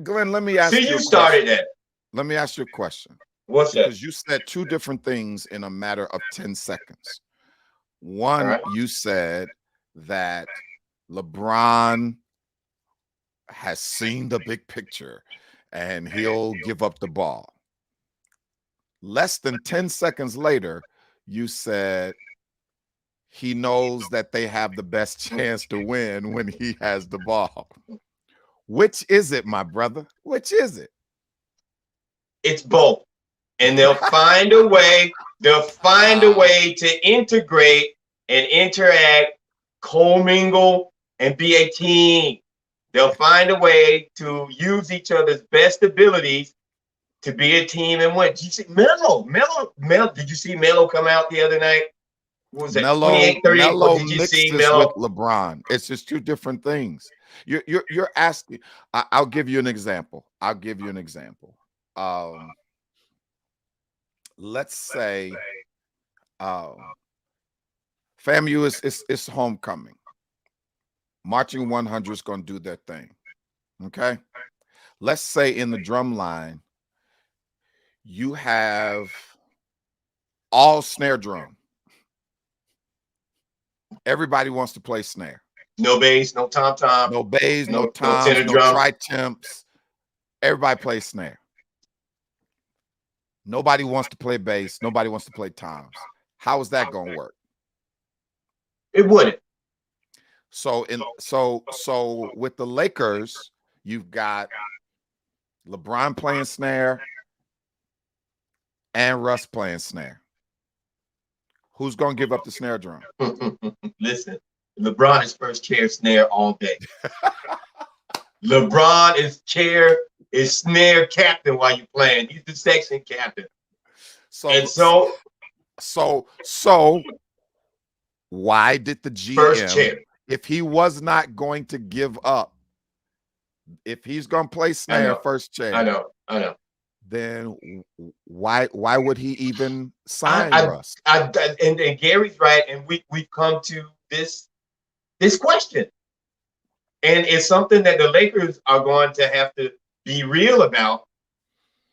[SPEAKER 3] Glenn, let me ask
[SPEAKER 2] See,
[SPEAKER 3] you.
[SPEAKER 2] you started that.
[SPEAKER 3] Let me ask you a question.
[SPEAKER 2] What's that?
[SPEAKER 3] Because you said two different things in a matter of 10 seconds. One,
[SPEAKER 2] right.
[SPEAKER 3] You said that LeBron has seen the big picture and he'll give up the ball. Less than 10 seconds later, you said he knows that they have the best chance to win when he has the ball. Which is it, my brother? Which is it?
[SPEAKER 2] It's both. And they'll find a way. They'll find a way to integrate and interact, commingle, and be a team. They'll find a way to use each other's best abilities to be a team and win. Did you see Melo? Did you see Melo come out the other night? What was that?
[SPEAKER 3] Melo
[SPEAKER 2] 28, 30?
[SPEAKER 3] Melo
[SPEAKER 2] Did you
[SPEAKER 3] mixes
[SPEAKER 2] see Melo
[SPEAKER 3] with LeBron. It's just two different things. You're asking. I'll give you an example. Let's say FAMU is homecoming. Marching 100 is going to do their thing. Okay. Let's say in the drum line, you have all snare drum. Everybody wants to play snare.
[SPEAKER 2] No bass, no tom-tom.
[SPEAKER 3] No bass, no toms, no tri-temps. Everybody plays snare. Nobody wants to play bass. Nobody wants to play toms. How is that going to work?
[SPEAKER 2] It wouldn't.
[SPEAKER 3] So with the Lakers, you've got LeBron playing snare and Russ playing snare. Who's going to give up the snare drum?
[SPEAKER 2] Listen, LeBron is first chair snare all day. LeBron is snare captain while you're playing. He's the section captain. So
[SPEAKER 3] why did the GM, if he was not going to give up, if he's going to play snare first chair,
[SPEAKER 2] I know.
[SPEAKER 3] Then why would he even sign Russ?
[SPEAKER 2] And Gary's right, and we've come to this question, and it's something that the Lakers are going to have to be real about.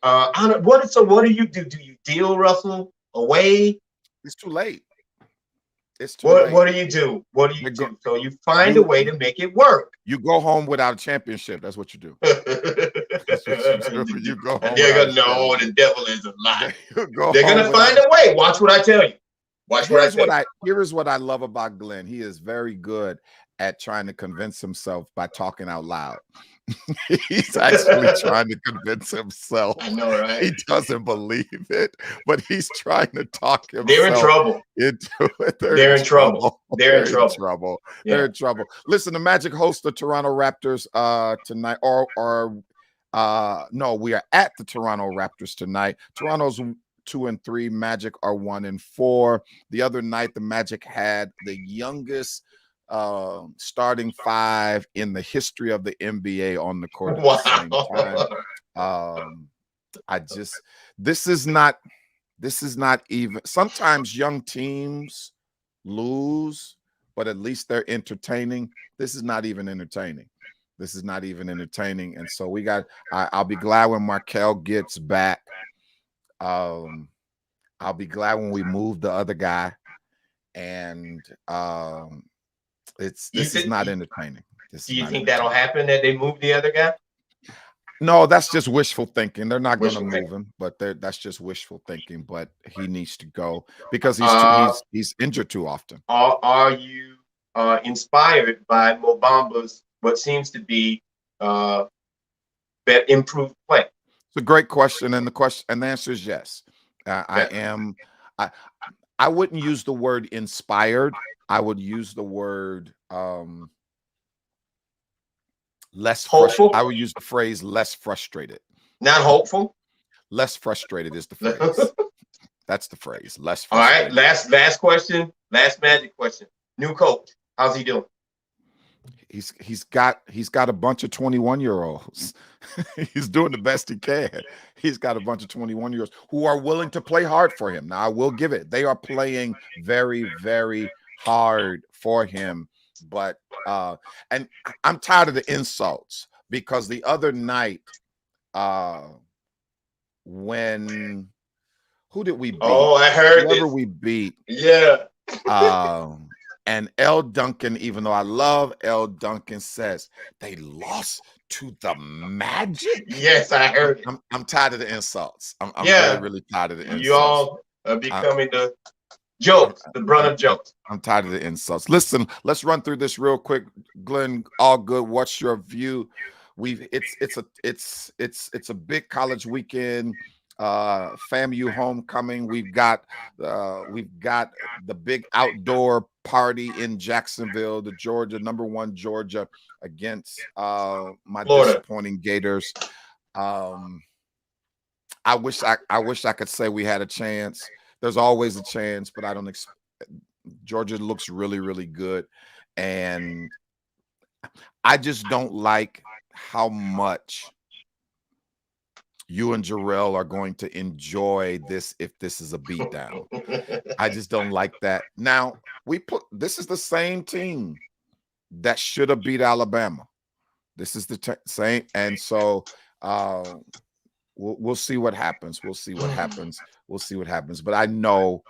[SPEAKER 2] What do you do? Do you deal Russell away?
[SPEAKER 3] It's too late. It's too late.
[SPEAKER 2] What do you do? What do you do? So you find a way to make it work.
[SPEAKER 3] You go home without a championship. That's what you do. That's what you do. You go home.
[SPEAKER 2] They're gonna know the devil is a lie. They're gonna find a way. Watch what I tell you.
[SPEAKER 3] Here's what I love about Glenn. He is very good at trying to convince himself by talking out loud. He's actually trying to convince himself.
[SPEAKER 2] I know, right?
[SPEAKER 3] He doesn't believe it, but he's trying to talk himself.
[SPEAKER 2] They're in trouble. They're in trouble. They're in trouble.
[SPEAKER 3] Yeah. They're in trouble. Listen, the Magic host the Toronto Raptors tonight, no, we are at the Toronto Raptors tonight. Toronto's 2-3, Magic are 1-4. The other night, the Magic had the youngest starting five in the history of the NBA on the court at the same time. This is not even, sometimes young teams lose, but at least they're entertaining. This is not even entertaining. And so I'll be glad when Markel gets back. I'll be glad when we move the other guy, and this is not entertaining.
[SPEAKER 2] Do you think that'll happen, that they move the other guy?
[SPEAKER 3] No, that's just wishful thinking. They're not going to move him, but that's just wishful thinking. But he needs to go because he's injured too often.
[SPEAKER 2] Are you inspired by Mo Bamba's what seems to be that improved play?
[SPEAKER 3] It's a great question, and the answer is yes. I am. I wouldn't use the word inspired. I would use the word less hopeful. I would use the phrase less frustrated.
[SPEAKER 2] Not hopeful.
[SPEAKER 3] Less frustrated is the phrase. That's the phrase. Less frustrated.
[SPEAKER 2] All right. Last question. Last Magic question. New coach. How's he doing?
[SPEAKER 3] He's got a bunch of 21-year-olds. He's doing the best he can. He's got a bunch of 21-year-olds who are willing to play hard for him. Now, I will give it. They are playing very, very hard for him But and I'm tired of the insults because the other night, when who did we beat?
[SPEAKER 2] Oh, I heard
[SPEAKER 3] Whoever
[SPEAKER 2] this.
[SPEAKER 3] we beat.
[SPEAKER 2] Yeah.
[SPEAKER 3] And L. Duncan, even though I love L. Duncan, says they lost to the Magic.
[SPEAKER 2] Yes, I heard it.
[SPEAKER 3] I'm tired of the insults. I'm
[SPEAKER 2] Yeah.
[SPEAKER 3] really, really tired of the insults.
[SPEAKER 2] You all are becoming the jokes, the brunt of jokes.
[SPEAKER 3] I'm tired of the insults. Listen, let's run through this real quick. Glenn, all good. What's your view? It's a big college weekend. FAMU homecoming. We've got the big outdoor party in Jacksonville, the #1 Georgia against my
[SPEAKER 2] Florida.
[SPEAKER 3] disappointing Gators. I wish I could say we had a chance. There's always a chance, but I don't expect. Georgia looks really, really good, and I just don't like how much you and Jarrell are going to enjoy this if this is a beatdown. I just don't like that. Now, this is the same team that should have beat Alabama. This is the same, and so we'll see what happens. We'll see what happens. We'll see what happens. But I know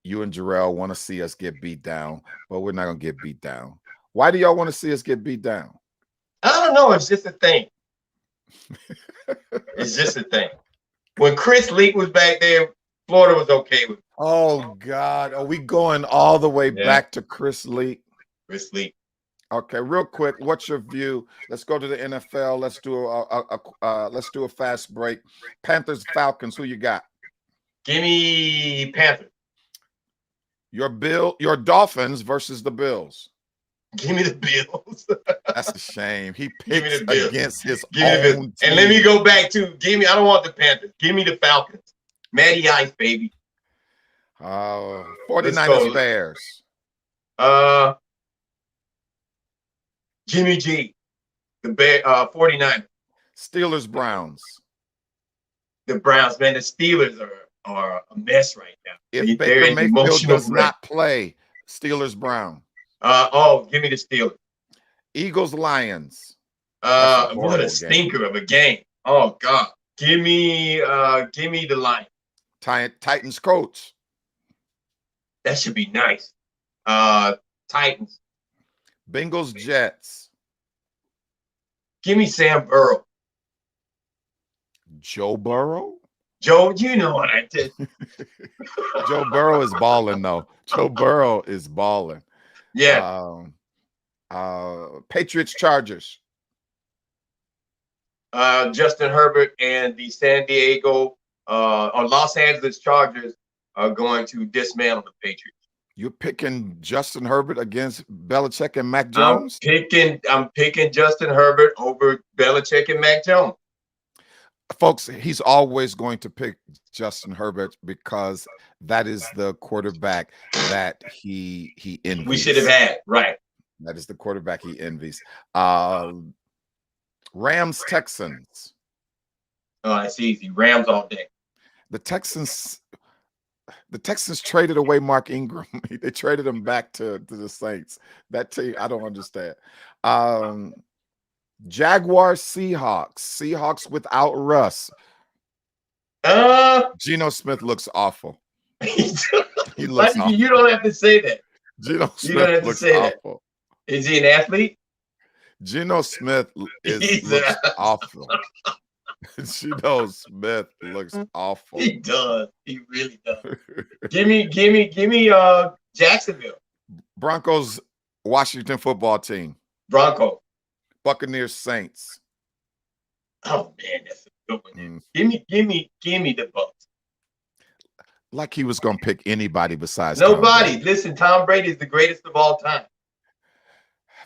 [SPEAKER 3] you and Jarrell want to see us get beat down, but we're not going to get beat down. Why do y'all want to see us get beat down?
[SPEAKER 2] I don't know. It's just a thing. It's just a thing. When Chris Leak was back there, Florida was okay with it.
[SPEAKER 3] Oh, God. Are we going all the way back to Chris Leak?
[SPEAKER 2] Chris Leak.
[SPEAKER 3] Okay, real quick, what's your view? Let's go to the NFL. Let's do a fast break. Panthers, Falcons, who you got?
[SPEAKER 2] Give me Panthers.
[SPEAKER 3] Your Dolphins versus the Bills.
[SPEAKER 2] Give me the Bills.
[SPEAKER 3] That's a shame. He picks against his
[SPEAKER 2] own team. And let me go back to I don't want the Panthers. Give me the Falcons. Matty Ice, baby.
[SPEAKER 3] 49ers, Bears.
[SPEAKER 2] Jimmy G. The 49ers.
[SPEAKER 3] Steelers, Browns.
[SPEAKER 2] The Browns, man. The Steelers are a mess right now.
[SPEAKER 3] If Baker Mayfield does not play, Steelers, Brown.
[SPEAKER 2] Give me the Steelers.
[SPEAKER 3] Eagles, Lions.
[SPEAKER 2] What a stinker of a game. Oh God. Give me the Lions.
[SPEAKER 3] Titans, Colts.
[SPEAKER 2] That should be nice. Titans.
[SPEAKER 3] Bengals, Jets.
[SPEAKER 2] Give me Sam Burrow.
[SPEAKER 3] Joe Burrow?
[SPEAKER 2] Joe, you know what I did.
[SPEAKER 3] Joe Burrow is balling, though. Joe Burrow is balling.
[SPEAKER 2] Yeah.
[SPEAKER 3] Patriots, Chargers.
[SPEAKER 2] Justin Herbert and the Los Angeles Chargers are going to dismantle the Patriots.
[SPEAKER 3] You're picking Justin Herbert against Belichick and Mac Jones?
[SPEAKER 2] I'm picking Justin Herbert over Belichick and Mac Jones.
[SPEAKER 3] Folks, he's always going to pick Justin Herbert because that is the quarterback that he envies.
[SPEAKER 2] We should have had, right.
[SPEAKER 3] That is the quarterback he envies. Rams, Texans.
[SPEAKER 2] Oh, that's easy. Rams all day.
[SPEAKER 3] The Texans traded away Mark Ingram. They traded him back to the Saints. That team, I don't understand. Jaguars, Seahawks without Russ. Geno Smith looks awful. He looks awful.
[SPEAKER 2] You don't have to say that.
[SPEAKER 3] Geno Smith looks awful.
[SPEAKER 2] Is he an athlete?
[SPEAKER 3] Geno Smith looks awful. Geno Smith looks awful.
[SPEAKER 2] He does. He really does. Give me Jacksonville.
[SPEAKER 3] Broncos, Washington football team.
[SPEAKER 2] Broncos.
[SPEAKER 3] Buccaneers, Saints.
[SPEAKER 2] Oh man, that's a good one. Give me the Bucs.
[SPEAKER 3] Like he was gonna pick anybody besides
[SPEAKER 2] nobody. Listen, Tom Brady is the greatest of all time.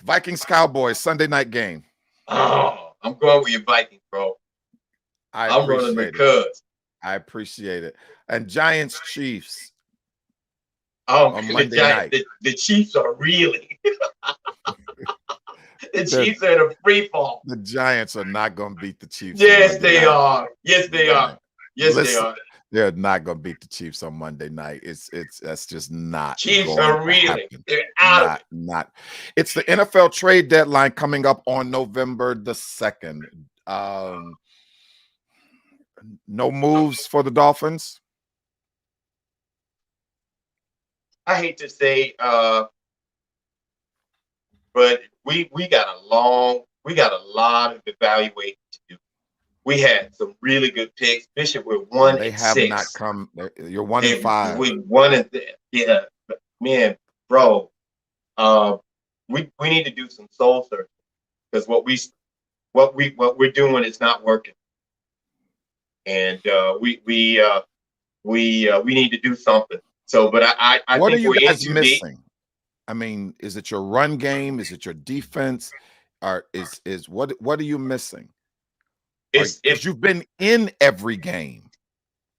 [SPEAKER 3] Vikings, Cowboys, Sunday night game.
[SPEAKER 2] Oh, I'm going with your Vikings, bro. I'm running the Cubs.
[SPEAKER 3] I appreciate it. And Giants, Chiefs.
[SPEAKER 2] Oh, on Monday night. The Chiefs are really. The Chiefs are in a free fall.
[SPEAKER 3] The Giants are not going to beat the Chiefs.
[SPEAKER 2] Yes, they are. Yes, they are. Yes, they are.
[SPEAKER 3] They're not going to beat the Chiefs on Monday night. That's just not.
[SPEAKER 2] Chiefs
[SPEAKER 3] going
[SPEAKER 2] are
[SPEAKER 3] to
[SPEAKER 2] reeling.
[SPEAKER 3] happen.
[SPEAKER 2] They're out.
[SPEAKER 3] Not. It's the NFL trade deadline coming up on November the 2nd. No moves for the Dolphins.
[SPEAKER 2] I hate to say, but we got a lot of evaluating to do. We had some really good picks. Bishop, we're 1-6.
[SPEAKER 3] They have not come. You're 1-5.
[SPEAKER 2] We yeah, man, bro. We need to do some soul searching because what we're doing is not working, and we need to do something. So, but I
[SPEAKER 3] what
[SPEAKER 2] think
[SPEAKER 3] are you
[SPEAKER 2] we're
[SPEAKER 3] guys
[SPEAKER 2] in too
[SPEAKER 3] missing?
[SPEAKER 2] deep.
[SPEAKER 3] I mean, is it your run game? Is it your defense? Or is what are you missing? If you've been in every game,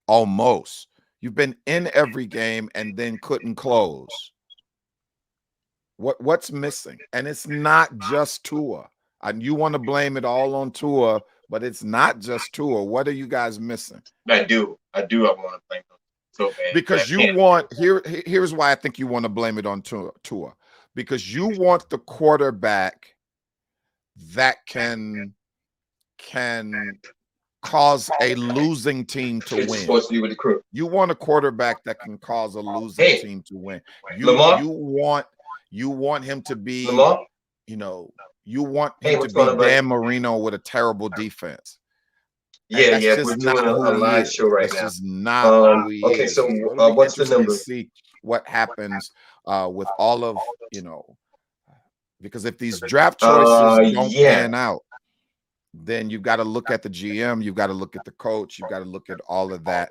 [SPEAKER 3] almost. You've been in every game and then couldn't close. What's missing? And it's not just Tua. And you want to blame it all on Tua, but it's not just Tua. What are you guys missing?
[SPEAKER 2] I do. I want to blame them so bad.
[SPEAKER 3] Because here's why I think you want to blame it on Tua. Because you want the quarterback that can cause a losing team to win.
[SPEAKER 2] Supposed to be with the crew.
[SPEAKER 3] You want a quarterback that can cause a losing team to win. You want him to be,
[SPEAKER 2] Lamar?
[SPEAKER 3] You want him to be Dan Marino with a terrible defense.
[SPEAKER 2] Yeah,
[SPEAKER 3] That's
[SPEAKER 2] we're doing a live show right now.
[SPEAKER 3] That's just not who he
[SPEAKER 2] okay,
[SPEAKER 3] is.
[SPEAKER 2] so what's the number?
[SPEAKER 3] See what happens with all of, because if these draft choices don't pan out, then you've got to look at the GM, you've got to look at the coach, you've got to look at all of that.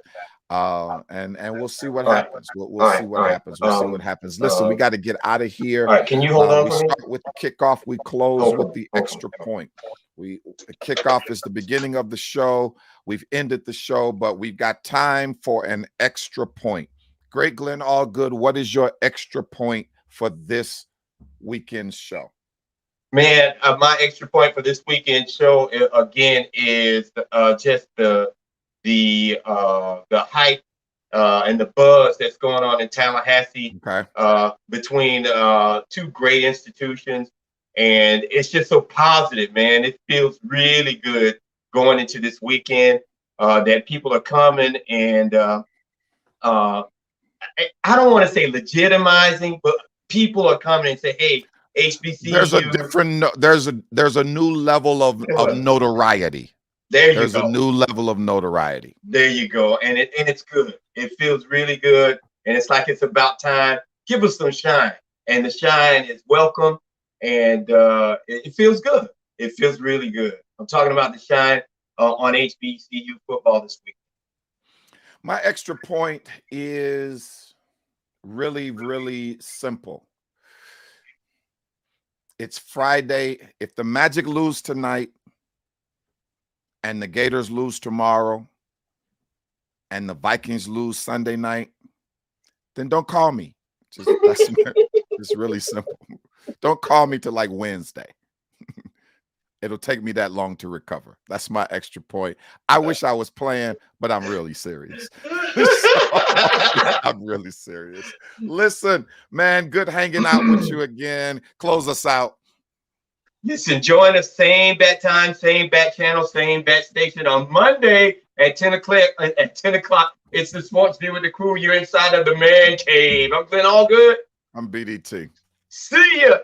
[SPEAKER 3] And we'll see what happens. We'll see what happens. We'll see what happens. Listen, we got to get out of here.
[SPEAKER 2] All right, can you hold on
[SPEAKER 3] we
[SPEAKER 2] for me?
[SPEAKER 3] start with the kickoff. We close with the extra point. The kickoff is the beginning of the show. We've ended the show, but we've got time for an extra point. Great Glenn Allgood, what is your extra point for this weekend show?
[SPEAKER 2] Man, my extra point for this weekend show again is just the hype and the buzz that's going on in Tallahassee between two great institutions, and it's just so positive, man. It feels really good going into this weekend that people are coming, and I don't want to say legitimizing, but people are coming and say, "Hey, HBCU."
[SPEAKER 3] There's a new level of notoriety. There's a new level of notoriety.
[SPEAKER 2] There you go. And it's good. It feels really good. And it's like it's about time. Give us some shine. And the shine is welcome. And it feels good. It feels really good. I'm talking about the shine on HBCU football this week.
[SPEAKER 3] My extra point is really, really simple. It's Friday. If the Magic lose tonight and the Gators lose tomorrow and the Vikings lose Sunday night, then don't call me. It's really simple. Don't call me till like Wednesday. It'll take me that long to recover. That's my extra point. I wish I was playing, but I'm really serious. I'm really serious. Listen, man, good hanging out with you again. Close us out.
[SPEAKER 2] Listen, join us same bat time, same bat channel, same bat station on Monday at 10 o'clock. At 10 o'clock, it's the Sports View with the Crew. You're inside of the man cave. I'm Glenn Allgood.
[SPEAKER 3] I'm BDT.
[SPEAKER 2] See ya.